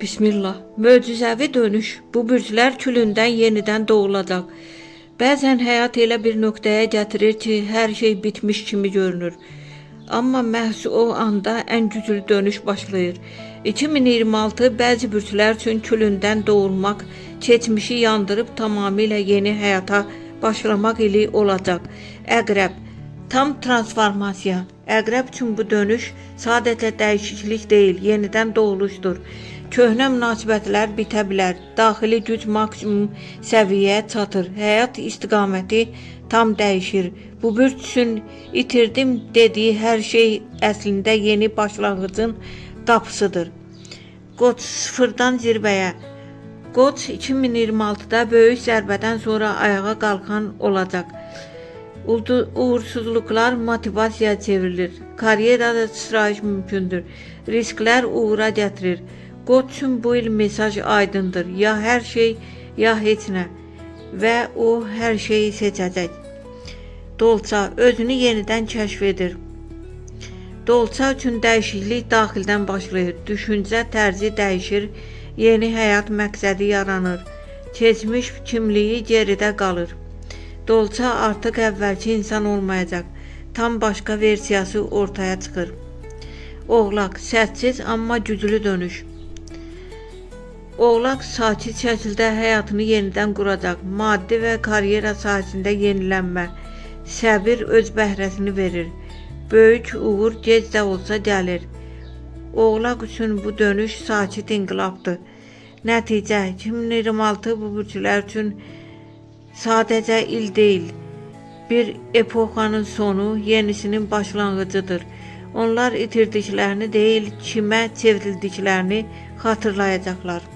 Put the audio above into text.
Bismillah. Möcüzəvi dönüş. Bu bürclər külündən yenidən doğulacaq. Bəzən həyat elə bir nöqtəyə gətirir ki, hər şey bitmiş kimi görünür. Amma məhz o anda ən güclü dönüş başlayır. 2026 bəzi bürclər üçün külündən doğulmaq, keçmişi yandırıb tamamilə yeni həyata başlamaq ili olacaq. Əqrəb. Tam transformasiya. Əqrəb üçün bu dönüş sadəcə dəyişiklik deyil, yenidən doğuluşdur. Köhnə münasibətlər bitə bilər, daxili güc maksimum səviyyəyə çatır, həyat istiqaməti tam dəyişir. Bu bürc üçün itirdim dediyi hər şey əslində yeni başlanğıcın qapısıdır. Qoç sıfırdan zirvəyə. Qoç 2026-da böyük zərbədən sonra ayağa qalxan olacaq. Uğursuzluqlar motivasiyaya çevrilir. Karyerada sıçrayış mümkündür. Risklər uğura gətirir. Qoç üçün bu il mesaj aydındır. Ya hər şey, ya heç nə. Və o hər şeyi seçəcək. Dolça özünü yenidən kəşf edir. Dolça üçün dəyişiklik daxildən başlayır. Düşüncə tərzi dəyişir. Yeni həyat məqsədi yaranır. Keçmiş kimliyi geridə qalır. Dolça artıq əvvəlki insan olmayacaq. Tam başqa versiyası ortaya çıxır. Oğlaq səssiz amma güclü dönüş. Oğlaq sakit şəkildə həyatını yenidən quracaq. Maddi və karyera sahəsində yenilənmə. Səbir öz bəhrəsini verir. Böyük uğur gec də olsa gəlir. Oğlaq üçün bu dönüş sakit inqilabdır. Nəticə 2026 bu bürclər üçün sadəcə il deyil, bir epoxanın sonu, yenisinin başlanğıcıdır. Onlar itirdiklərini deyil, kimə çevrildiklərini xatırlayacaqlar.